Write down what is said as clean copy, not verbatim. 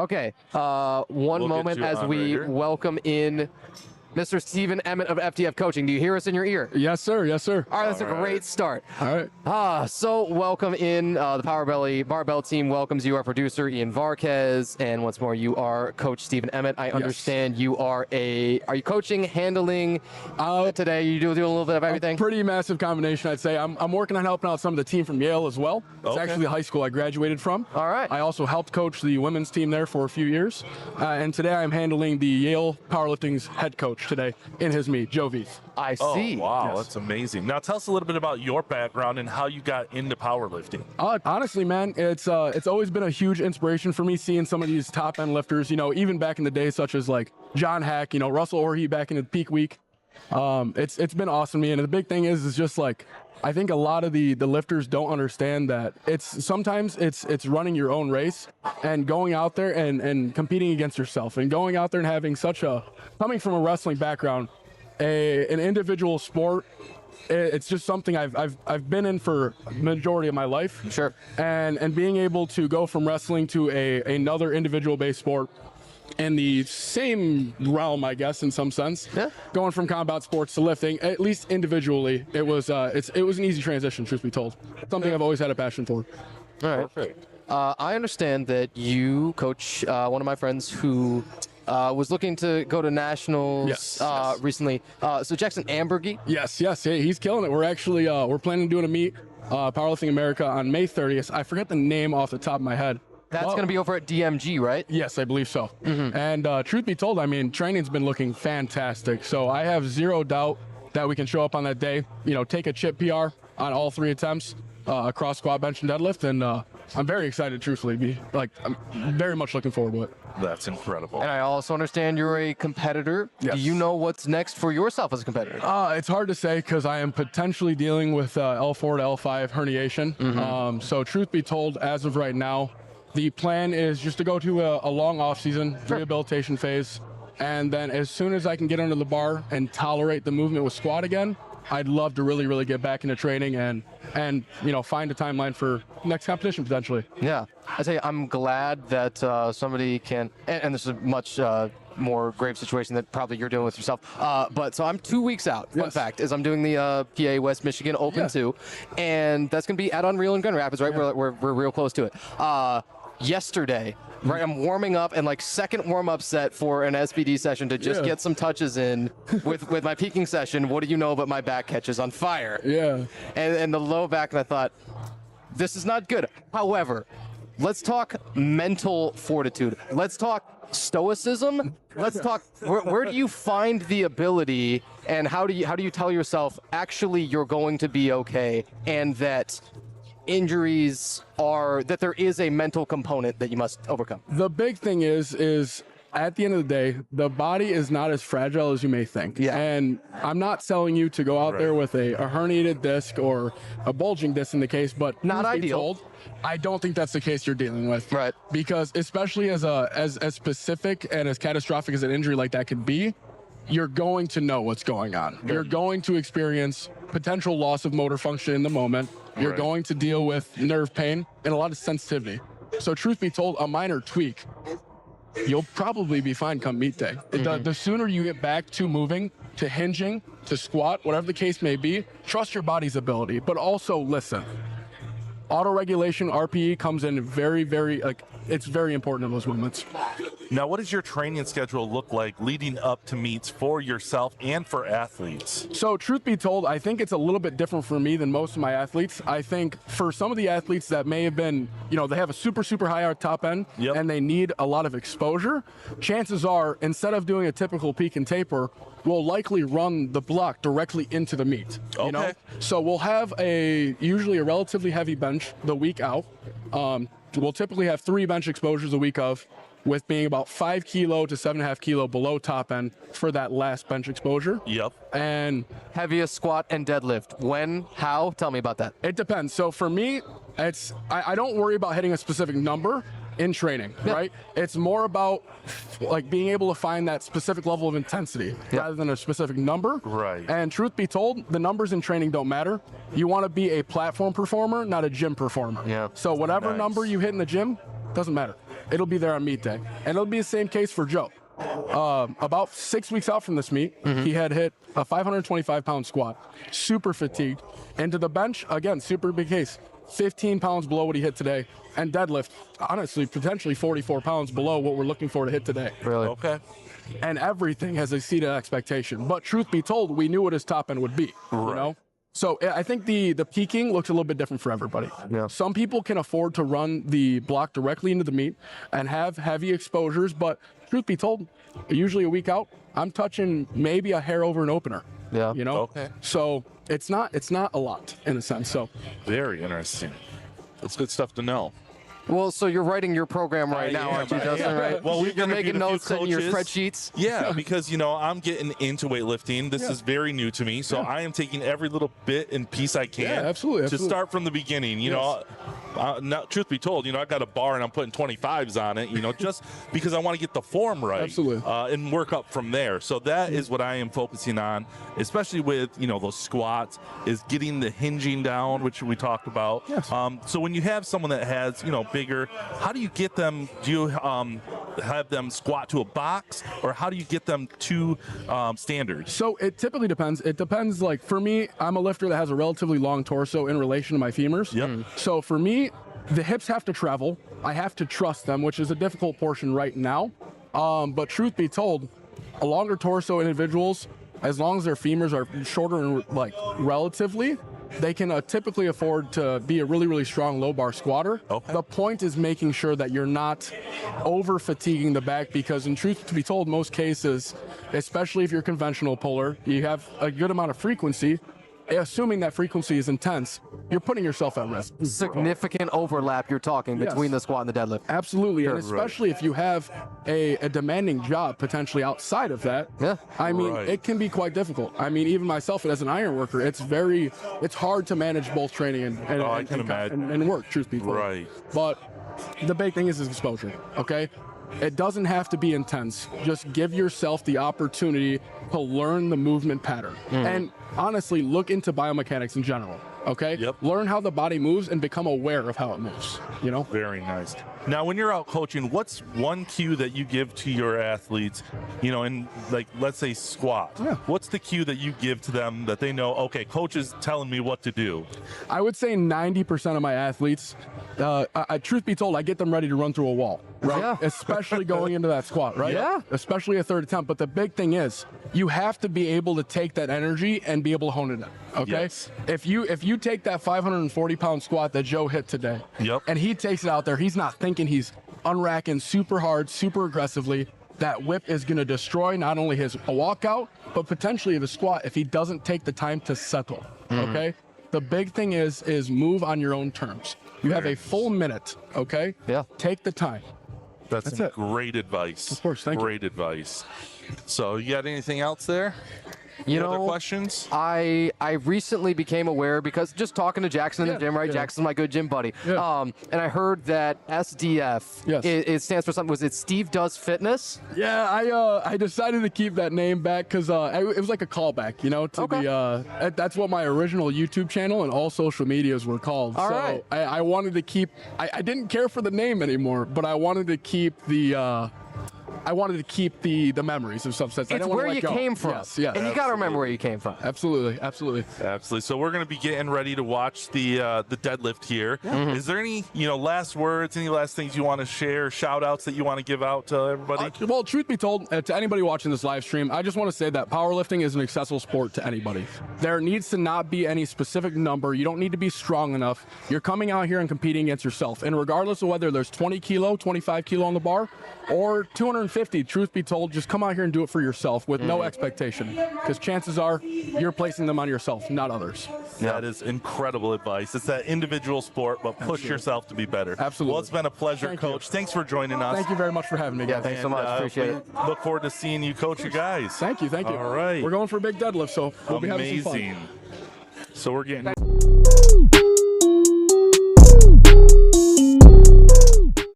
Okay, one moment as we welcome in Mr. Stephen Emmit of SDF Coaching. Do you hear us in your ear? Yes, sir. Yes, sir. All right, that's a great start. All right. So welcome in the Powerbelly Barbell team welcomes you, our producer, Ian Varquez, and once more, you are Coach Stephen Emmit. I understand you are are you coaching, handling today? You do a little bit of everything? A pretty massive combination, I'd say. I'm working on helping out some of the team from Yale as well. It's actually the high school I graduated from. All right. I also helped coach the women's team there for a few years. And today I'm handling the Yale Powerlifting's head coach today in his meet, Joe Vieth. I see. Oh, wow, Yes. That's amazing. Now tell us a little bit about your background and how you got into powerlifting. Honestly, man, it's always been a huge inspiration for me seeing some of these top end lifters, even back in the day, such as like John Hack, Russell Orhe back in the peak week. It's been awesome to me. And the big thing is just like, I think a lot of the lifters don't understand that sometimes it's running your own race and going out there and competing against yourself and going out there and having coming from a wrestling background, an individual sport. It's just something I've been in for majority of my life. Sure. And being able to go from wrestling to another individual based sport in the same realm, I guess, in some sense. Yeah. Going from combat sports to lifting, at least individually, it was an easy transition, truth be told. Something I've always had a passion for. All right. Perfect. I understand that you coach one of my friends who was looking to go to nationals Yes. recently. So Jackson Ambergy. Yes, hey, he's killing it. We're actually we're planning on doing a meet, Powerlifting America, on May 30th. I forget the name off the top of my head. That's going to be over at DMG, right? Yes, I believe so. And truth be told, I mean, training's been looking fantastic. So I have zero doubt that we can show up on that day, take a chip PR on all 3 attempts across squat, bench, and deadlift. And I'm very excited, truthfully. I'm very much looking forward to it. That's incredible. And I also understand you're a competitor. Yes. Do you know what's next for yourself as a competitor? It's hard to say because I am potentially dealing with L4 to L5 herniation. So truth be told, as of right now, the plan is just to go to a long off-season rehabilitation phase, and then as soon as I can get under the bar and tolerate the movement with squat again, I'd love to really, really get back into training and find a timeline for next competition potentially. Yeah, I tell you, I'm glad that somebody can, and this is a much more grave situation that probably you're dealing with yourself. But so I'm 2 weeks out. Fun fact is I'm doing the PA West Michigan Open 2, and that's going to be at Unreal in Grand Rapids, right? Yeah. We're real close to it. Yesterday, right, I'm warming up and second warm-up set for an SBD session to just get some touches in with my peaking session. What do you know, but my back catches on fire. Yeah. And the low back, and I thought, this is not good. However, let's talk mental fortitude. Let's talk stoicism. Let's talk, where do you find the ability, and how do you tell yourself, actually, you're going to be okay, and that injuries that there is a mental component that you must overcome? The big thing is at the end of the day, the body is not as fragile as you may think. Yeah. And I'm not telling you to go out there with a herniated disc or a bulging disc in the case, but Not truth be ideal. told, I don't think that's the case you're dealing with. Right. Because especially as specific and as catastrophic as an injury like that could be, you're going to know what's going on. You're going to experience potential loss of motor function in the moment. You're going to deal with nerve pain and a lot of sensitivity. So truth be told, a minor tweak, you'll probably be fine come meet day. The sooner you get back to moving, to hinging, to squat, whatever the case may be, trust your body's ability, but also listen. Auto-regulation, RPE, comes in very, very, it's very important in those moments. Now, what does your training schedule look like leading up to meets for yourself and for athletes? So truth be told, I think it's a little bit different for me than most of my athletes. I think for some of the athletes that may have been, they have a super, super high top end and they need a lot of exposure, chances are, instead of doing a typical peak and taper, we'll likely run the block directly into the meet. Okay. So we'll have usually a relatively heavy bench the week out. We'll typically have 3 bench exposures a week of, with being about 5 kilo to 7.5 kilo below top end for that last bench exposure. Yep. And Heaviest squat and deadlift. When? How? Tell me about that. it depends. So for me, I don't worry about hitting a specific number in training, right? It's more about being able to find that specific level of intensity rather than a specific number. Right. And truth be told, the numbers in training don't matter. You want to be a platform performer, not a gym performer. Yeah. So whatever number you hit in the gym, doesn't matter. it'll be there on meet day. And it'll be the same case for Joe. About 6 weeks out from this meet, he had hit a 525-pound squat, super fatigued. And to the bench, again, super big case, 15 pounds below what he hit today. And deadlift, honestly, potentially 44 pounds below what we're looking for to hit today. Really? Okay. And everything has exceeded expectation. But truth be told, we knew what his top end would be, you know? So I think the peaking looks a little bit different for everybody. Yeah. Some people can afford to run the block directly into the meet and have heavy exposures, but truth be told, usually a week out, I'm touching maybe a hair over an opener. Yeah. You know? Okay. So it's not a lot in a sense. So Very interesting. That's good stuff to know. Well, so you're writing your program right now, am, aren't you, I Justin? am. Right? Well, we've you're interviewed making a few notes in your coaches. spreadsheets. Yeah, because, you know, I'm getting into weightlifting. This is very new to me. So I am taking every little bit and piece I can Yeah, absolutely. to start from the beginning. You know, now, truth be told, you know, I've got a bar and I'm putting 25s on it, you know, just because I want to get the form right. Absolutely. And work up from there. So that is what I am focusing on, especially with, you know, those squats, is getting the hinging down, which we talked about. Yes. So when you have someone that has, you know, bigger, how do you get them? Do you have them squat to a box, or how do you get them to standards? So it typically depends. It depends. Like for me, I'm a lifter that has a relatively long torso in relation to my femurs. Yep. So for me, the hips have to travel. I have to trust them, which is a difficult portion right now. But truth be told, a longer torso individuals, as long as their femurs are shorter and like relatively, they can typically afford to be a really, really strong low bar squatter. Okay. The point is making sure that you're not over fatiguing the back, because in truth to be told, most cases, especially if you're conventional puller, you have a good amount of frequency. Assuming that frequency is intense, you're putting yourself at risk. Significant overlap you're talking between the squat and the deadlift. Absolutely, and especially if you have a demanding job potentially outside of that. Yeah. I mean, Right. it can be quite difficult. I mean, even myself as an iron worker, it's hard to manage both training and work, truth be told. Right. But the big thing is exposure, okay? It doesn't have to be intense. Just give yourself the opportunity to learn the movement pattern. And honestly, look into biomechanics in general, okay? Yep. Learn how the body moves and become aware of how it moves, you know? Very nice. Now, when you're out coaching, what's one cue that you give to your athletes, you know, in like, let's say squat? Yeah. What's the cue that you give to them that they know, okay, coach is telling me what to do? I would say 90% of my athletes, truth be told, I get them ready to run through a wall, right? Yeah. Especially going into that squat, right? Yeah. Especially a third attempt. But the big thing is, you have to be able to take that energy and be able to hone it in, okay? Yes. If you take that 540-pound squat that Joe hit today, Yep. and he takes it out there, he's not thinking, he's unracking super hard, super aggressively. That whip is going to destroy not only his walkout, but potentially the squat if he doesn't take the time to settle, okay? The big thing is move on your own terms. You have a full minute, okay? Yeah. Take the time. That's That's some it. great advice. Of course, thank you. Great advice. So, you got anything else there? You Any other know, questions? I recently became aware, because just talking to Jackson in the gym, right? yeah. Jackson's my good gym buddy. Yeah. And I heard that SDF, Yes. it stands for something. Was it Steve Does Fitness? Yeah, I decided to keep that name back because it was like a callback, you know, to Okay. that's what my original YouTube channel and all social medias were called. All so right. I wanted to keep, I didn't care for the name anymore, but I wanted to keep the memories of some sense. I It's didn't wanna where let you go. came from. Yes, yes. And you got to remember where you came from. Absolutely. Absolutely. So we're going to be getting ready to watch the deadlift here. Is there any, you know, last words, any last things you want to share, shout outs that you want to give out to everybody? Well, truth be told, to anybody watching this live stream, I just want to say that powerlifting is an accessible sport to anybody. There needs to not be any specific number. You don't need to be strong enough. You're coming out here and competing against yourself. And regardless of whether there's 20 kilo, 25 kilo on the bar, or 250, truth be told, just come out here and do it for yourself with no expectation. Because chances are you're placing them on yourself, not others. That is incredible advice. It's that individual sport, but push yourself to be better. Absolutely. Well, it's been a pleasure, Thank you. Coach. Thanks for joining us. Thank you very much for having me, Yeah, guys. thanks so much. Appreciate it. We look forward to seeing you coach your guys. Thank you. All right. We're going for a big deadlift, so we'll be having some fun. Amazing. So we're getting